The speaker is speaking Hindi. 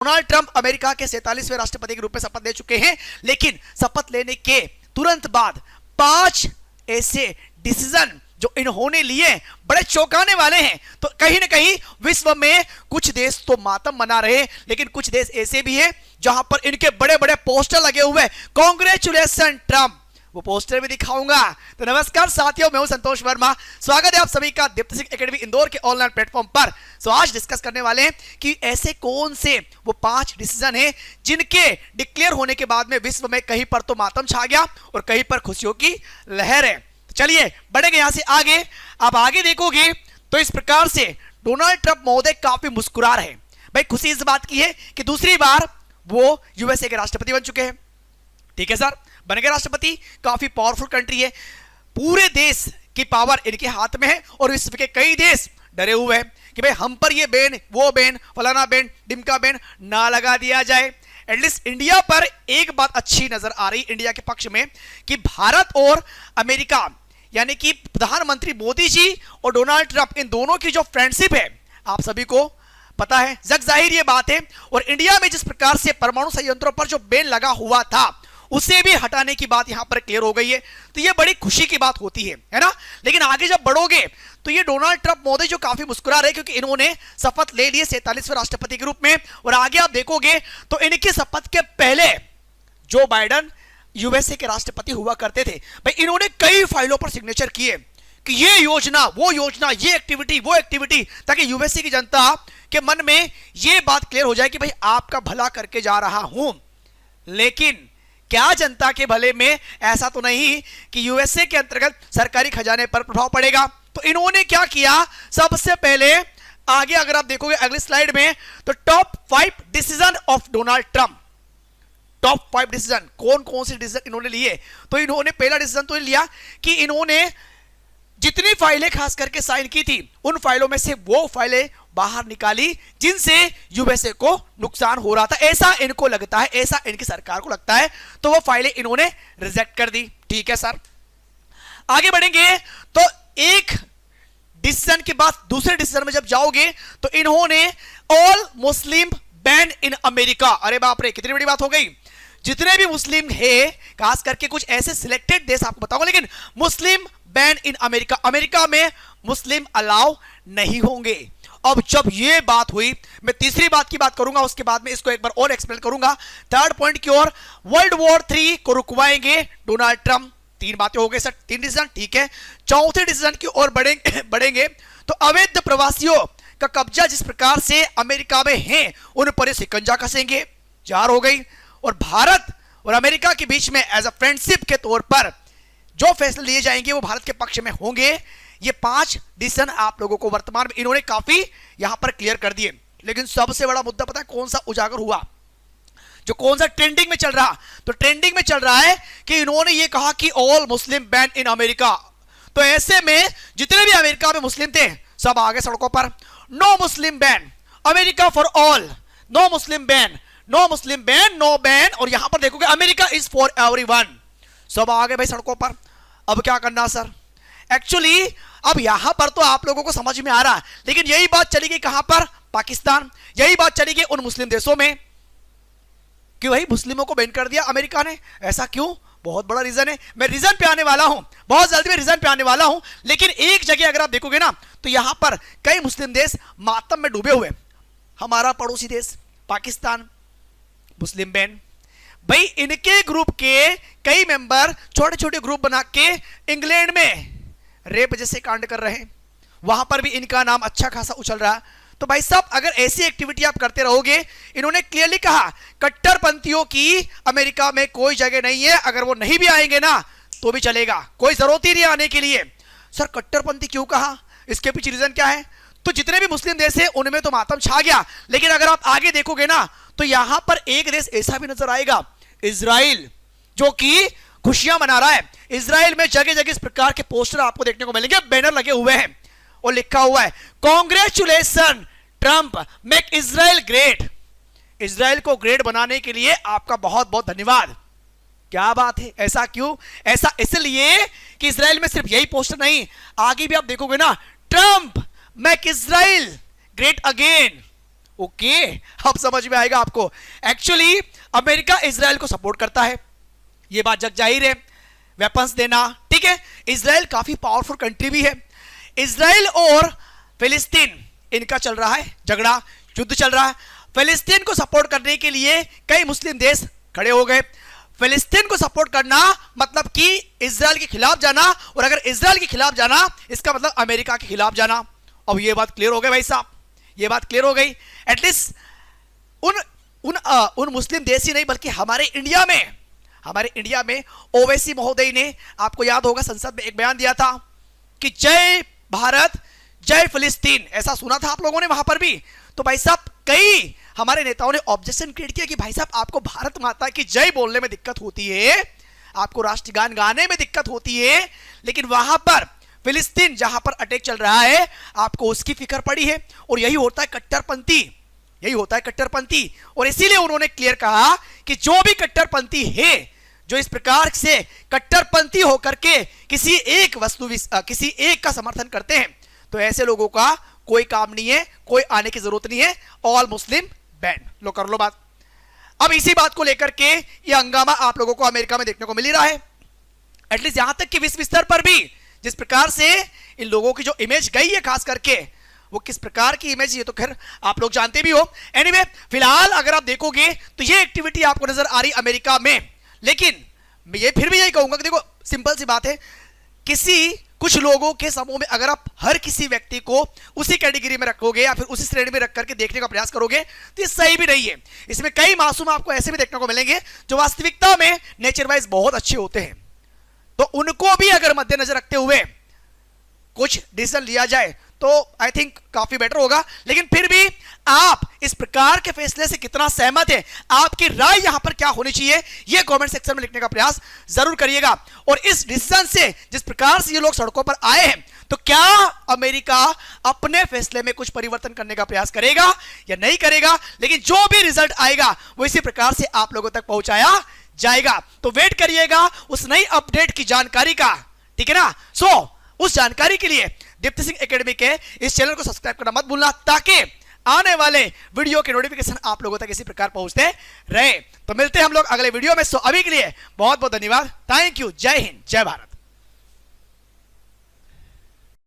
डोनाल्ड ट्रंप अमेरिका के 47वें राष्ट्रपति के रूप में शपथ ले चुके हैं, लेकिन शपथ लेने के तुरंत बाद 5 ऐसे डिसीजन जो इन्होंने लिए बड़े चौंकाने वाले हैं। तो कहीं ना कहीं विश्व में कुछ देश तो मातम मना रहे हैं, लेकिन कुछ देश ऐसे भी हैं जहां पर इनके बड़े बड़े पोस्टर लगे हुए हैं, कांग्रेचुलेशन ट्रंप। वो पोस्टर भी दिखाऊंगा। तो नमस्कार साथियों, मैं हूं संतोष वर्मा। स्वागत है आप सभी का दीप्ति सिंह एकेडमी इंदौर के ऑनलाइन प्लेटफॉर्म पर। तो आज डिस्कस करने वाले हैं कि ऐसे कौन से वो 5 डिसीजन हैं जिनके डिक्लेयर होने के बाद में विश्व में कहीं पर तो मातम छा गया और कहीं पर खुशियों की लहर है। तो चलिए बढ़ेंगे यहां से आगे। आप आगे देखोगे तो इस प्रकार से डोनाल्ड ट्रंप महोदय काफी मुस्कुरा रहे हैं। भाई खुशी इस बात की है कि दूसरी बार वो यूएसए के राष्ट्रपति बन चुके हैं। ठीक है सर, बन गए राष्ट्रपति। काफी पावरफुल कंट्री है, पूरे देश की पावर इनके हाथ में है और विश्व के कई देश डरे हुए हैं कि भाई हम पर ये बैन, वो बैन, फलाना बैन, डिमका बैन ना लगा दिया जाए। एटलीस्ट इंडिया पर एक बात अच्छी नजर आ रही इंडिया के पक्ष में कि भारत और अमेरिका यानी कि प्रधानमंत्री मोदी जी और डोनाल्ड ट्रंप, इन दोनों की जो फ्रेंडशिप है आप सभी को पता है, जग जाहिर ये बात है। और इंडिया में जिस प्रकार से परमाणु संयंत्रों पर जो बैन लगा हुआ था उसे भी हटाने की बात यहां पर क्लियर हो गई है। तो ये बड़ी खुशी की बात होती है ना। लेकिन आगे जब बढ़ोगे तो ये डोनाल्ड ट्रंप महोदय जो काफी मुस्कुरा रहे क्योंकि इन्होंने शपथ ले ली 47वें राष्ट्रपति के रूप में। और आगे आप देखोगे तो इनकी शपथ के पहले जो बाइडेन यूएसए के राष्ट्रपति हुआ करते थे, भाई इन्होंने कई फाइलों पर सिग्नेचर किए कि ये योजना, वो योजना, ये एक्टिविटी, वो एक्टिविटी, ताकि यूएसए की जनता के मन में ये बात क्लियर हो जाए कि भाई आपका भला करके जा रहा हूं। लेकिन क्या जनता के भले में ऐसा तो नहीं कि यूएसए के अंतर्गत सरकारी खजाने पर प्रभाव पड़ेगा। तो इन्होंने क्या किया, सबसे पहले आगे अगर आप देखोगे अगली स्लाइड में तो top 5 decision of Donald Trump. Top 5 decision कौन कौन से डिसीजन इन्होंने लिए। तो इन्होंने पहला डिसीजन तो लिया कि इन्होंने जितनी फाइलें खास करके साइन की थी उन फाइलों में से वो फाइलें बाहर निकाली जिनसे यूएसए को नुकसान हो रहा था, ऐसा इनको लगता है, ऐसा इनकी सरकार को लगता है। तो वो फाइलें इन्होंने रिजेक्ट कर दी। ठीक है सर, आगे बढ़ेंगे तो एक डिसीजन के बाद दूसरे डिसीजन में जब जाओगे तो इन्होंने all Muslim ban in America. अरे बाप रे, कितनी बड़ी बात हो गई। जितने भी मुस्लिम है, खास करके कुछ ऐसे सिलेक्टेड देश आपको बताऊंगा, लेकिन मुस्लिम बैन इन अमेरिका, अमेरिका में मुस्लिम अलाउ नहीं होंगे। अब जब ये बात हुई, मैं तीसरी बात की बात करूंगा, उसके बाद में इसको एक बार और एक्सप्लेन करूंगा। थर्ड पॉइंट की ओर, वर्ल्ड वॉर 3 को रुकवाएंगे डोनाल्ड ट्रंप। 3 बातें हो गई सर, 3 डिसीजन। ठीक है, चौथे डिसीजन की ओर बढ़ेंगे तो अवैध प्रवासियों का कब्जा जिस प्रकार से अमेरिका में है उन पर शिकंजा कसेंगे। 4 हो गई। और भारत और अमेरिका के बीच में एज अ फ्रेंडशिप के तौर पर जो फैसले लिए जाएंगे वो भारत के पक्ष में होंगे। ये 5 डिसीजन आप लोगों को वर्तमान में इन्होंने काफी यहां पर क्लियर कर दिए। लेकिन सबसे बड़ा मुद्दा पता है कौन सा उजागर हुआ, जो कौन सा ट्रेंडिंग में चल रहा। तो ट्रेंडिंग में चल रहा है कि इन्होंने ये कहा कि all Muslim ban in America. तो ऐसे में जितने भी अमेरिका में मुस्लिम थे सब आगे सड़कों पर। No Muslim ban, America for all, no Muslim ban, no Muslim ban, no ban. और यहां पर देखोगे अमेरिका इज फॉर एवरीवन, सब आगे भाई सड़कों पर। अब क्या करना सर, एक्चुअली अब यहां पर तो आप लोगों को समझ में आ रहा है, लेकिन यही बात चली गई कहां पर, पाकिस्तान। यही बात चली गई उन मुस्लिम देशों में कि वही मुस्लिमों को बैन कर दिया अमेरिका ने। ऐसा क्यों, बहुत बड़ा रीजन है। मैं रीजन पे आने वाला हूं, बहुत जल्दी मैं रीजन पे आने वाला हूं। लेकिन एक जगह अगर आप देखोगे ना तो यहां पर कई मुस्लिम देश मातम में डूबे हुए। हमारा पड़ोसी देश पाकिस्तान, मुस्लिम बैन। भाई इनके ग्रुप के कई मेंबर छोटे छोटे ग्रुप बना के इंग्लैंड में रेप जैसे कांड कर रहे हैं, वहां पर भी इनका नाम अच्छा खासा उछल रहा है। तो भाई साहब अगर ऐसी एक्टिविटी आप करते रहोगे, इन्होंने क्लियरली कहा कट्टरपंथियों की अमेरिका में कोई जगह नहीं है, अगर वो नहीं भी आएंगे ना तो भी चलेगा, कोई जरूरत ही नहीं आने के लिए। सर कट्टरपंथी क्यों कहा, इसके पीछे रीजन क्या है। तो जितने भी मुस्लिम देश है उनमें तो मातम छा गया, लेकिन अगर आप आगे देखोगे ना तो यहां पर एक देश ऐसा भी नजर आएगा, इजराइल, जो कि खुशियां मना रहा है। इजराइल में जगह जगह इस प्रकार के पोस्टर आपको देखने को मिलेंगे, बैनर लगे हुए हैं और लिखा हुआ है congratulation Trump, make Israel great. Israel को ग्रेट बनाने के लिए आपका बहुत बहुत धन्यवाद। क्या बात है, ऐसा क्यों, ऐसा इसलिए कि इजराइल में सिर्फ यही पोस्टर नहीं, आगे भी आप देखोगे ना, Trump make Israel great again. Okay, अब समझ में आएगा आपको। एक्चुअली अमेरिका इजराइल को सपोर्ट करता है, यह बात जग जाहिर है, वेपन्स देना, ठीक है। इजराइल काफी पावरफुल कंट्री भी है। इजराइल और फिलिस्तीन इनका चल रहा है झगड़ा, युद्ध चल रहा है। फिलिस्तीन को सपोर्ट करने के लिए कई मुस्लिम देश खड़े हो गए। फिलिस्तीन को सपोर्ट करना मतलब कि इजराइल के खिलाफ जाना, और अगर इजराइल के खिलाफ जाना इसका मतलब अमेरिका के खिलाफ जाना। अब ये बात क्लियर हो गई भाई साहब, ये बात क्लियर हो गई। एटलीस्ट उन मुस्लिम देश ही नहीं बल्कि हमारे इंडिया में ओवैसी महोदय ने, आपको याद होगा, संसद में एक बयान दिया था कि जय भारत जय फिलिस्तीन, ऐसा सुना था आप लोगों ने वहां पर भी। तो भाई साहब कई हमारे नेताओं ने ऑब्जेक्शन क्रिएट किया कि भाई साहब आपको भारत माता की जय बोलने में दिक्कत होती है, आपको राष्ट्रगान गाने में दिक्कत होती है, लेकिन वहां पर फिलिस्तीन जहां पर अटैक चल रहा है आपको उसकी फिक्र पड़ी है। और यही होता है कट्टरपंथी, यही होता है कट्टरपंथी। और इसीलिए उन्होंने क्लियर कहा कि जो भी कट्टरपंथी है, जो इस प्रकार से कट्टरपंथी होकर के किसी एक का समर्थन करते हैं, तो ऐसे लोगों का कोई काम नहीं है, कोई आने की जरूरत नहीं है, ऑल मुस्लिम बैन। लो कर लो बात। अब इसी बात को लेकर के ये हंगामा आप लोगों को अमेरिका में देखने को मिल ही रहा है। एटलीस्ट यहां तक कि विश्व स्तर पर भी जिस प्रकार से इन लोगों की जो इमेज गई है, खास करके वो किस प्रकार की इमेज, ये तो खैर आप लोग जानते भी हो। एनीवे, फिलहाल अगर आप देखोगे तो ये एक्टिविटी आपको नजर आ रही अमेरिका में। लेकिन मैं ये फिर भी यही कहूंगा कि देखो सिंपल सी बात है, कुछ लोगों के समूह में अगर आप हर किसी व्यक्ति को उसी कैटेगरी में रखोगे या फिर उसी श्रेणी में रख करके देखने का प्रयास करोगे तो ये सही भी नहीं है। इसमें कई मासूम आपको ऐसे भी देखने को मिलेंगे जो वास्तविकता में नेचर वाइज बहुत अच्छे होते हैं, तो उनको भी अगर मद्देनजर रखते हुए कुछ डिसीजन लिया जाए तो आई थिंक काफी बेटर होगा। लेकिन फिर भी आप इस प्रकार के फैसले से कितना सहमत हैं, आपकी राय यहां पर क्या होनी चाहिए, यह कमेंट सेक्शन में लिखने का प्रयास जरूर करिएगा। और इस डिसीजन से जिस प्रकार से ये लोग सड़कों पर आए हैं, तो क्या अमेरिका अपने फैसले में कुछ परिवर्तन करने का प्रयास करेगा या नहीं करेगा, लेकिन जो भी रिजल्ट आएगा वो इसी प्रकार से आप लोगों तक पहुंचाया जाएगा। तो वेट करिएगा उस नई अपडेट की जानकारी का, ठीक है ना। उस जानकारी के लिए दीप्ति सिंह एकेडमी के इस चैनल को सब्सक्राइब करना मत भूलना, ताकि आने वाले वीडियो के नोटिफिकेशन आप लोगों तक इसी प्रकार पहुंचते रहे। तो मिलते हैं हम लोग अगले वीडियो में। सो अभी के लिए बहुत बहुत धन्यवाद, थैंक यू, जय हिंद, जय भारत।